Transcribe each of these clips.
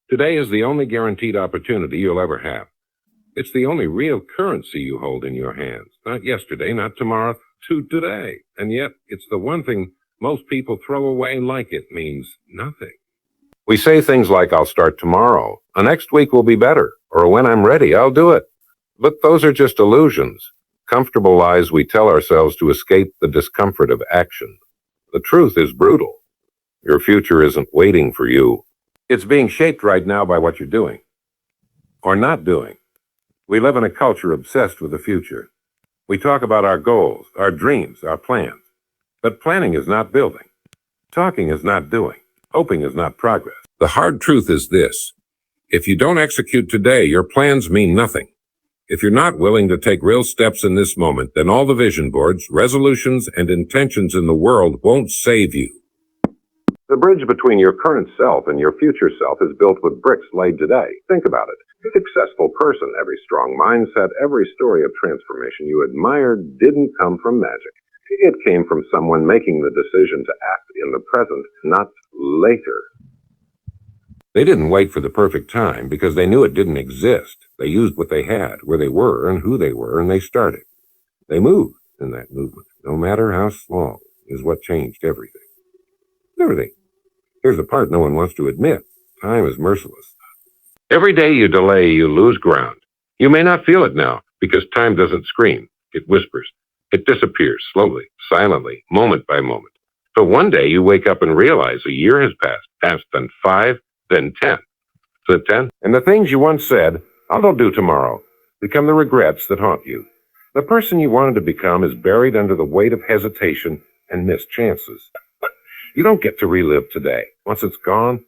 Today is the only guaranteed opportunity you'll ever have. It's the only real currency you hold in your hands. Not yesterday, not tomorrow, to today. And yet, it's the one thing most people throw away like it means nothing. We say things like, I'll start tomorrow, next week will be better, or when I'm ready, I'll do it. But those are just illusions, comfortable lies we tell ourselves to escape the discomfort of action. The truth is brutal. Your future isn't waiting for you. It's being shaped right now by what you're doing, or not doing. We live in a culture obsessed with the future. We talk about our goals, our dreams, our plans. But planning is not building. Talking is not doing. Hoping is not progress. The hard truth is this. If you don't execute today, your plans mean nothing. If you're not willing to take real steps in this moment, then all the vision boards, resolutions, and intentions in the world won't save you. The bridge between your current self and your future self is built with bricks laid today. Think about it. Every successful person, every strong mindset, every story of transformation you admired didn't come from magic. It came from someone making the decision to act in the present, not later. They didn't wait for the perfect time because they knew it didn't exist. They used what they had, where they were, and who they were, and they started. They moved, and that movement, no matter how small, is what changed everything. Everything. Here's the part no one wants to admit. Time is merciless. Every day you delay, you lose ground. You may not feel it now, because time doesn't scream. It whispers. It disappears slowly, silently, moment by moment. So one day you wake up and realize a year has passed, then 5, then 10. So 10? And the things you once said, I'll do tomorrow, become the regrets that haunt you. The person you wanted to become is buried under the weight of hesitation and missed chances. You don't get to relive today. Once it's gone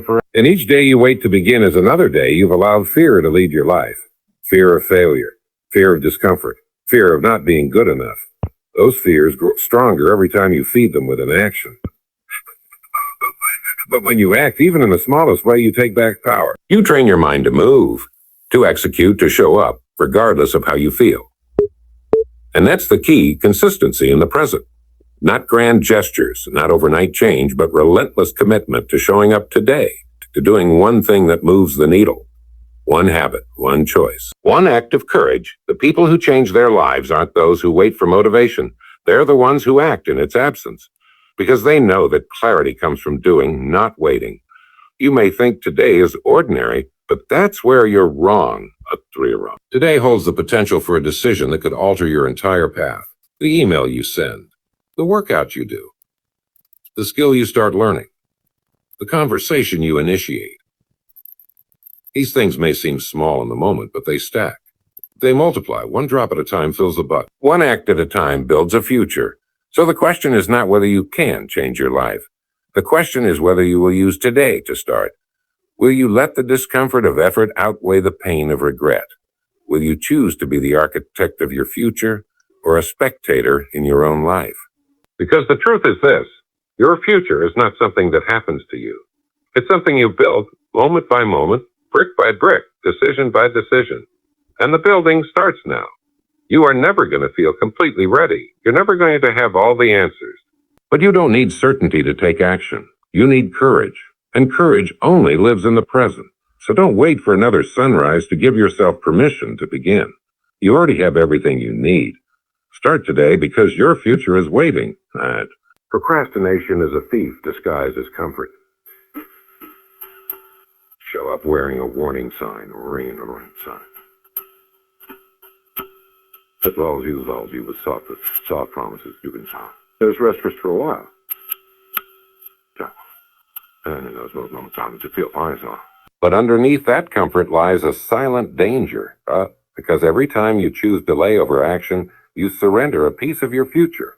forever. And each day you wait to begin is another day you've allowed fear to lead your life. Fear of failure, fear of discomfort, fear of not being good enough. Those fears grow stronger every time you feed them with an action. But when you act, even in the smallest way, you take back power. You train your mind to move, to execute, to show up, regardless of how you feel. And that's the key, consistency in the present. Not grand gestures, not overnight change, but relentless commitment to showing up today, to doing one thing that moves the needle. One habit, one choice, one act of courage. The people who change their lives aren't those who wait for motivation. They're the ones who act in its absence, because they know that clarity comes from doing, not waiting. You may think today is ordinary, but that's where you're wrong. Utterly wrong. Today holds the potential for a decision that could alter your entire path. The email you send, the workout you do, the skill you start learning, the conversation you initiate. These things may seem small in the moment, but they stack. They multiply. One drop at a time fills the bucket. One act at a time builds a future. So the question is not whether you can change your life. The question is whether you will use today to start. Will you let the discomfort of effort outweigh the pain of regret? Will you choose to be the architect of your future or a spectator in your own life? Because the truth is this, your future is not something that happens to you. It's something you build moment by moment, brick by brick, decision by decision. And the building starts now. You are never going to feel completely ready. You're never going to have all the answers. But you don't need certainty to take action. You need courage. And courage only lives in the present. So don't wait for another sunrise to give yourself permission to begin. You already have everything you need. Start today because your future is waiting. Procrastination is a thief disguised as comfort. Show up wearing a warning sign or ringing a warning sign. It lulls you with soft promises you can sign. There's rest for a while. And in those moments, you feel fine, so. But underneath that comfort lies a silent danger, because every time you choose delay over action, you surrender a piece of your future.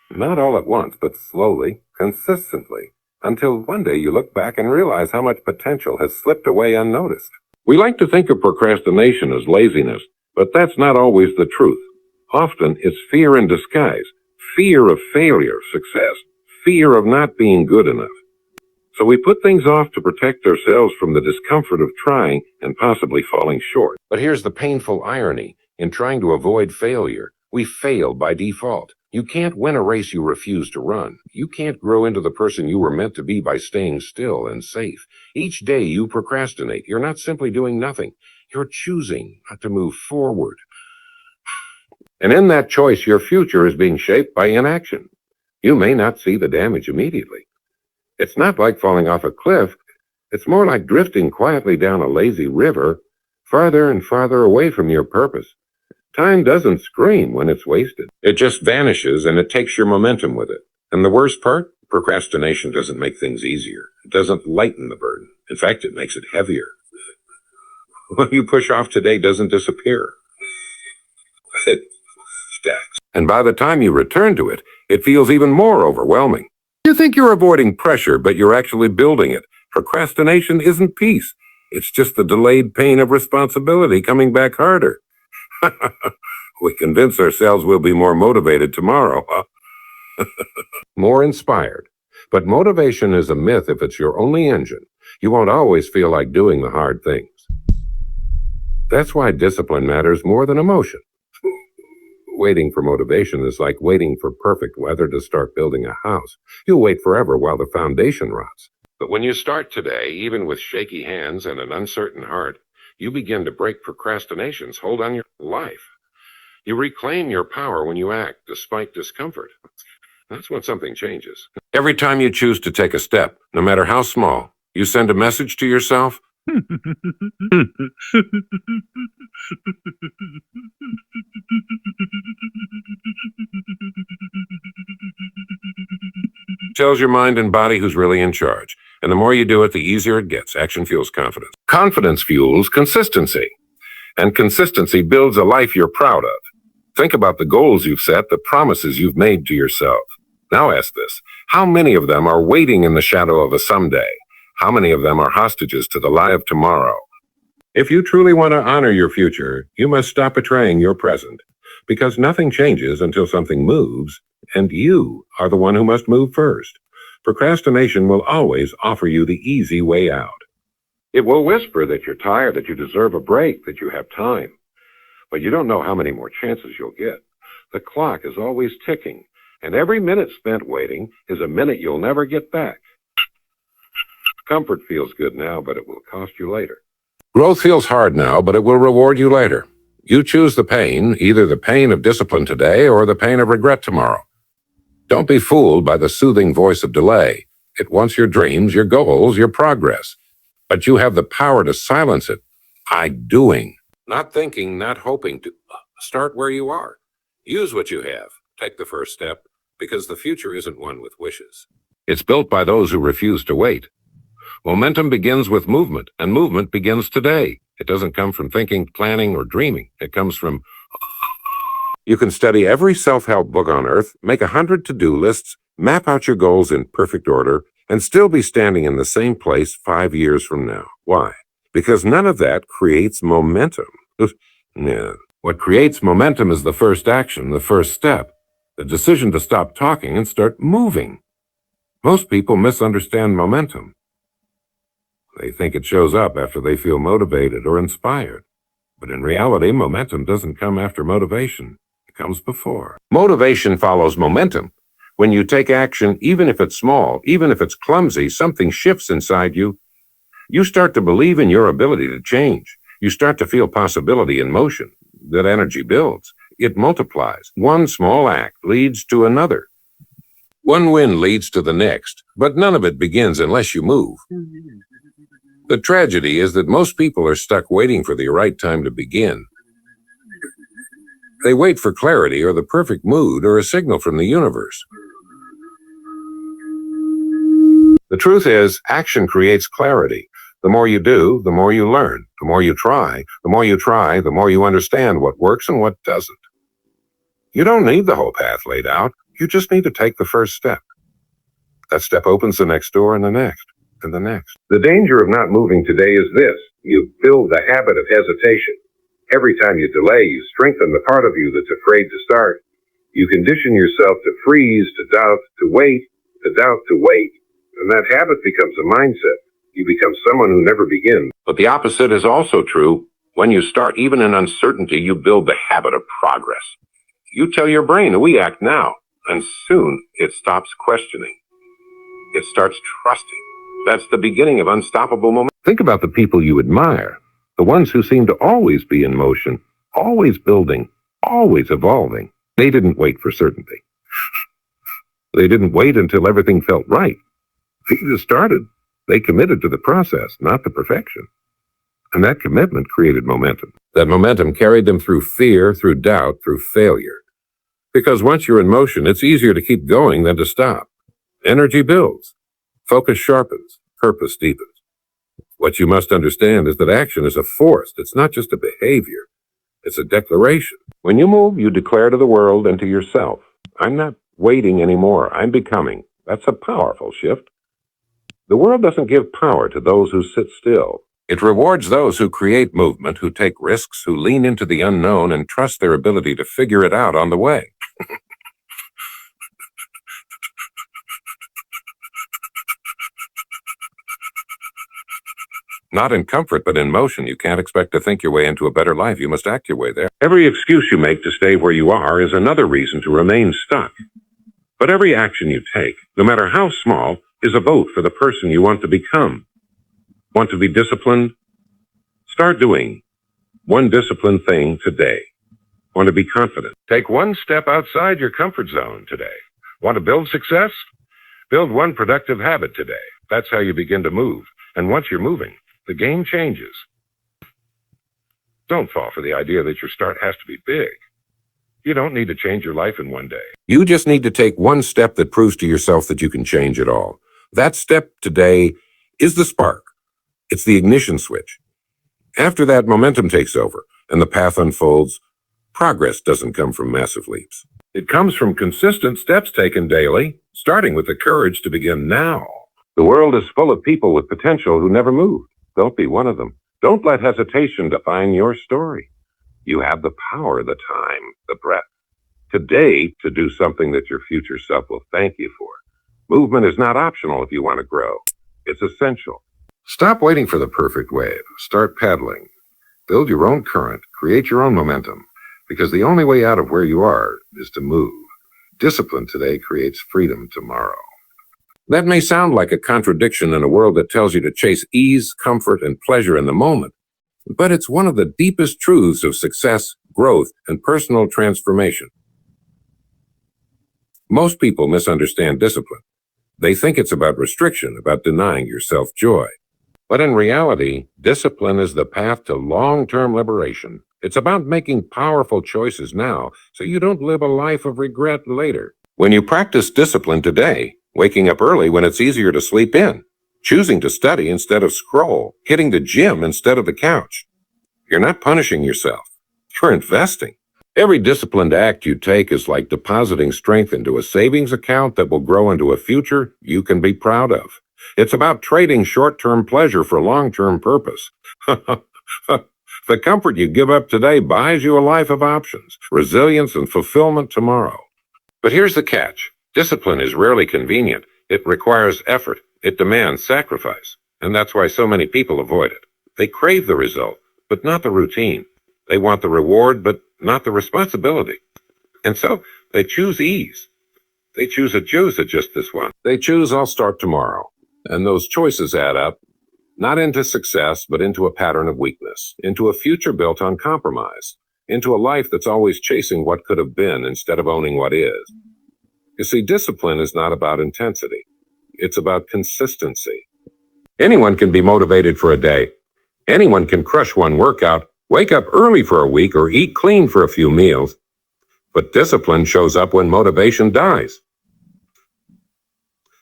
Not all at once, but slowly, consistently, until one day you look back and realize how much potential has slipped away unnoticed. We like to think of procrastination as laziness, but that's not always the truth. Often it's fear in disguise, fear of failure, success, fear of not being good enough. So we put things off to protect ourselves from the discomfort of trying and possibly falling short. But here's the painful irony. In trying to avoid failure, we fail by default. You can't win a race you refuse to run. You can't grow into the person you were meant to be by staying still and safe. Each day you procrastinate. You're not simply doing nothing. You're choosing not to move forward. And in that choice, your future is being shaped by inaction. You may not see the damage immediately. It's not like falling off a cliff. It's more like drifting quietly down a lazy river, farther and farther away from your purpose. Time doesn't scream when it's wasted. It just vanishes and it takes your momentum with it. And the worst part? Procrastination doesn't make things easier. It doesn't lighten the burden. In fact, it makes it heavier. What you push off today doesn't disappear. It stacks. And by the time you return to it, it feels even more overwhelming. You think you're avoiding pressure, but you're actually building it. Procrastination isn't peace. It's just the delayed pain of responsibility coming back harder. We convince ourselves we'll be more motivated tomorrow, huh? More inspired. But motivation is a myth if it's your only engine. You won't always feel like doing the hard things. That's why discipline matters more than emotion. Waiting for motivation is like waiting for perfect weather to start building a house. You'll wait forever while the foundation rots. But when you start today, even with shaky hands and an uncertain heart, you begin to break procrastination's hold on your life. You reclaim your power when you act, despite discomfort. That's when something changes. Every time you choose to take a step, no matter how small, you send a message to yourself. Tells your mind and body who's really in charge. And the more you do it, the easier it gets. Action fuels confidence. Confidence fuels consistency. And consistency builds a life you're proud of. Think about the goals you've set, the promises you've made to yourself. Now ask this. How many of them are waiting in the shadow of a someday? How many of them are hostages to the lie of tomorrow? If you truly want to honor your future, you must stop betraying your present. Because nothing changes until something moves, and you are the one who must move first. Procrastination will always offer you the easy way out. It will whisper that you're tired, that you deserve a break, that you have time. But you don't know how many more chances you'll get. The clock is always ticking, and every minute spent waiting is a minute you'll never get back. Comfort feels good now, but it will cost you later. Growth feels hard now, but it will reward you later. You choose the pain, either the pain of discipline today or the pain of regret tomorrow. Don't be fooled by the soothing voice of delay. It wants your dreams, your goals, your progress. But you have the power to silence it by doing. Not thinking, not hoping to. Start where you are. Use what you have. Take the first step, because the future isn't one with wishes. It's built by those who refuse to wait. Momentum begins with movement, and movement begins today. It doesn't come from thinking, planning, or dreaming. It comes from... You can study every self-help book on earth, make 100 to-do lists, map out your goals in perfect order, and still be standing in the same place 5 years from now. Why? Because none of that creates momentum. Yeah. What creates momentum is the first action, the first step, the decision to stop talking and start moving. Most people misunderstand momentum. They think it shows up after they feel motivated or inspired. But in reality, momentum doesn't come after motivation. It comes before. Motivation follows momentum. When you take action, even if it's small, even if it's clumsy, something shifts inside you. You start to believe in your ability to change. You start to feel possibility in motion. That energy builds. It multiplies. One small act leads to another. One win leads to the next, but none of it begins unless you move. The tragedy is that most people are stuck waiting for the right time to begin. They wait for clarity or the perfect mood or a signal from the universe. The truth is, action creates clarity. The more you do, the more you learn. The more you try, the more you try, the more you understand what works and what doesn't. You don't need the whole path laid out. You just need to take the first step. That step opens the next door and the next and the next. The danger of not moving today is this. You build the habit of hesitation. Every time you delay, you strengthen the part of you that's afraid to start. You condition yourself to freeze, to doubt, to wait, to doubt, to wait. And that habit becomes a mindset. You become someone who never begins. But the opposite is also true. When you start, even in uncertainty, you build the habit of progress. You tell your brain, we act now, and soon it stops questioning. It starts trusting. That's the beginning of unstoppable momentum. Think about the people you admire, the ones who seem to always be in motion, always building, always evolving. They didn't wait for certainty. They didn't wait until everything felt right. They just started. They committed to the process, not the perfection. And that commitment created momentum. That momentum carried them through fear, through doubt, through failure. Because once you're in motion, it's easier to keep going than to stop. Energy builds. Focus sharpens. Purpose deepens. What you must understand is that action is a force. It's not just a behavior. It's a declaration. When you move, you declare to the world and to yourself, I'm not waiting anymore. I'm becoming. That's a powerful shift. The world doesn't give power to those who sit still. It rewards those who create movement, who take risks, who lean into the unknown and trust their ability to figure it out on the way. Not in comfort, but in motion. You can't expect to think your way into a better life. You must act your way there. Every excuse you make to stay where you are is another reason to remain stuck. But every action you take, no matter how small, is a vote for the person you want to become. Want to be disciplined? Start doing one disciplined thing today. Want to be confident? Take one step outside your comfort zone today. Want to build success? Build one productive habit today. That's how you begin to move. And once you're moving, the game changes. Don't fall for the idea that your start has to be big. You don't need to change your life in one day. You just need to take one step that proves to yourself that you can change it all. That step today is the spark. It's the ignition switch. After that, momentum takes over, and the path unfolds. Progress doesn't come from massive leaps. It comes from consistent steps taken daily, starting with the courage to begin now. The world is full of people with potential who never moved. Don't be one of them. Don't let hesitation define your story. You have the power, the time, the breath, today to do something that your future self will thank you for. Movement is not optional if you want to grow. It's essential. Stop waiting for the perfect wave. Start paddling. Build your own current. Create your own momentum. Because the only way out of where you are is to move. Discipline today creates freedom tomorrow. That may sound like a contradiction in a world that tells you to chase ease, comfort, and pleasure in the moment, but it's one of the deepest truths of success, growth, and personal transformation. Most people misunderstand discipline. They think it's about restriction, about denying yourself joy. But in reality, discipline is the path to long-term liberation. It's about making powerful choices now so you don't live a life of regret later. When you practice discipline today, waking up early when it's easier to sleep in, choosing to study instead of scroll, hitting the gym instead of the couch, you're not punishing yourself. You're investing. Every disciplined act you take is like depositing strength into a savings account that will grow into a future you can be proud of. It's about trading short-term pleasure for long-term purpose. The comfort you give up today buys you a life of options, resilience, and fulfillment tomorrow. But here's the catch. Discipline is rarely convenient. It requires effort. It demands sacrifice. And that's why so many people avoid it. They crave the result, but not the routine. They want the reward, but not the responsibility. And so they choose ease. They choose a just this one. They choose I'll start tomorrow. And those choices add up, not into success, but into a pattern of weakness, into a future built on compromise, into a life that's always chasing what could have been instead of owning what is. You see, discipline is not about intensity. It's about consistency. Anyone can be motivated for a day. Anyone can crush one workout, wake up early for a week, or eat clean for a few meals. But discipline shows up when motivation dies.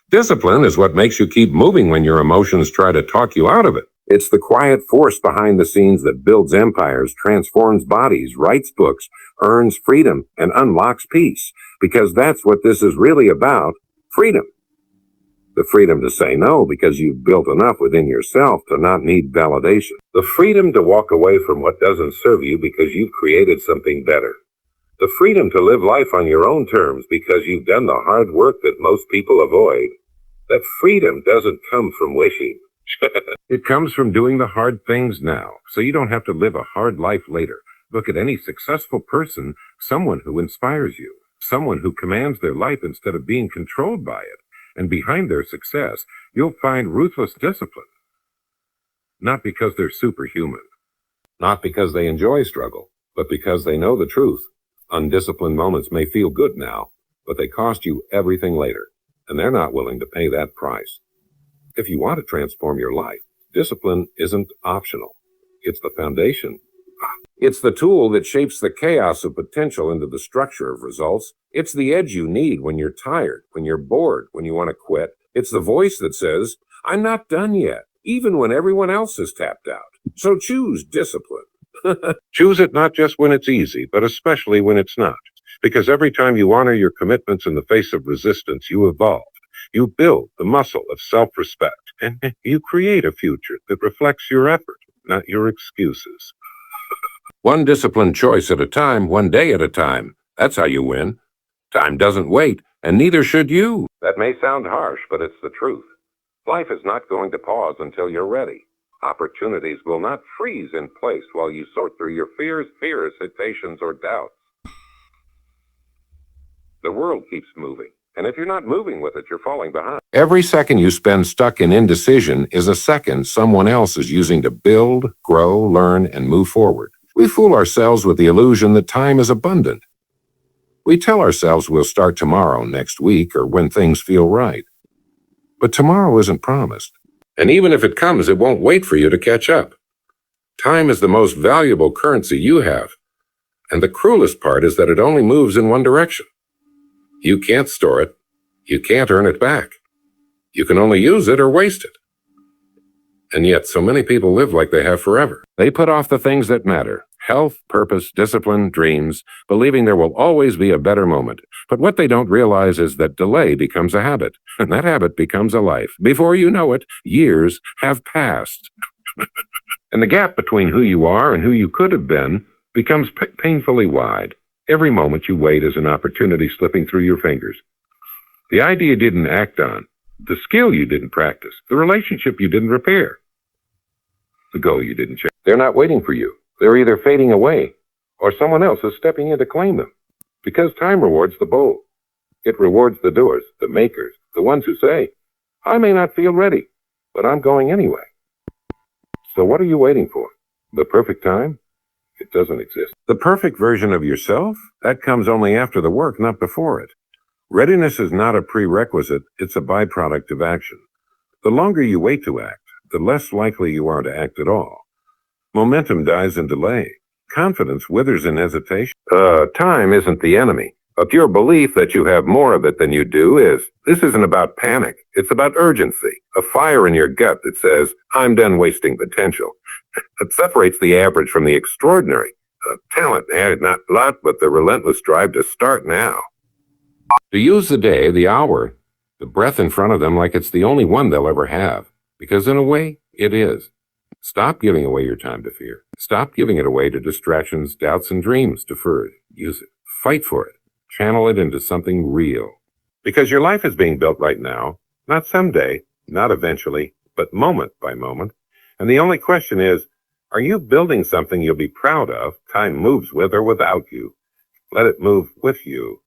Discipline is what makes you keep moving when your emotions try to talk you out of it. It's the quiet force behind the scenes that builds empires, transforms bodies, writes books, earns freedom, and unlocks peace. Because that's what this is really about, freedom. The freedom to say no because you've built enough within yourself to not need validation. The freedom to walk away from what doesn't serve you because you've created something better. The freedom to live life on your own terms because you've done the hard work that most people avoid. That freedom doesn't come from wishing. It comes from doing the hard things now, so you don't have to live a hard life later. Look at any successful person, someone who inspires you, someone who commands their life instead of being controlled by it. And behind their success, you'll find ruthless discipline. Not because they're superhuman, not because they enjoy struggle, but because they know the truth. Undisciplined moments may feel good now, but they cost you everything later, and they're not willing to pay that price. If you want to transform your life, discipline isn't optional. It's the foundation. It's the tool that shapes the chaos of potential into the structure of results. It's the edge you need when you're tired, when you're bored, when you want to quit. It's the voice that says, I'm not done yet, even when everyone else is tapped out. So choose discipline. Choose it not just when it's easy, but especially when it's not. Because every time you honor your commitments in the face of resistance, you evolve. You build the muscle of self-respect, and you create a future that reflects your effort, not your excuses. One disciplined choice at a time, one day at a time. That's how you win. Time doesn't wait, and neither should you. That may sound harsh, but it's the truth. Life is not going to pause until you're ready. Opportunities will not freeze in place while you sort through your fears, hesitations, or doubts. The world keeps moving, and if you're not moving with it, you're falling behind. Every second you spend stuck in indecision is a second someone else is using to build, grow, learn, and move forward. We fool ourselves with the illusion that time is abundant. We tell ourselves we'll start tomorrow, next week, or when things feel right. But tomorrow isn't promised. And even if it comes, it won't wait for you to catch up. Time is the most valuable currency you have. And the cruelest part is that it only moves in one direction. You can't store it. You can't earn it back. You can only use it or waste it. And yet, so many people live like they have forever. They put off the things that matter: health, purpose, discipline, dreams, believing there will always be a better moment. But what they don't realize is that delay becomes a habit, and that habit becomes a life. Before you know it, years have passed. And the gap between who you are and who you could have been becomes painfully wide. Every moment you wait is an opportunity slipping through your fingers. The idea you didn't act on, the skill you didn't practice, the relationship you didn't repair, the goal you didn't chase. They're not waiting for you. They're either fading away, or someone else is stepping in to claim them. Because time rewards the bold. It rewards the doers, the makers, the ones who say, I may not feel ready, but I'm going anyway. So what are you waiting for? The perfect time? It doesn't exist. The perfect version of yourself? That comes only after the work, not before it. Readiness is not a prerequisite, it's a byproduct of action. The longer you wait to act, the less likely you are to act at all. Momentum dies in delay. Confidence withers in hesitation. Time isn't the enemy, but your belief that you have more of it than you do is. This isn't about panic. It's about urgency, a fire in your gut that says, I'm done wasting potential. It separates the average from the extraordinary. Talent, not luck, but the relentless drive to start now. To use the day, the hour, the breath in front of them like it's the only one they'll ever have. Because in a way, it is. Stop giving away your time to fear. Stop giving it away to distractions, doubts, and dreams. Defer it. Use it. Fight for it. Channel it into something real. Because your life is being built right now, not someday, not eventually, but moment by moment. And the only question is, are you building something you'll be proud of? Time moves with or without you. Let it move with you.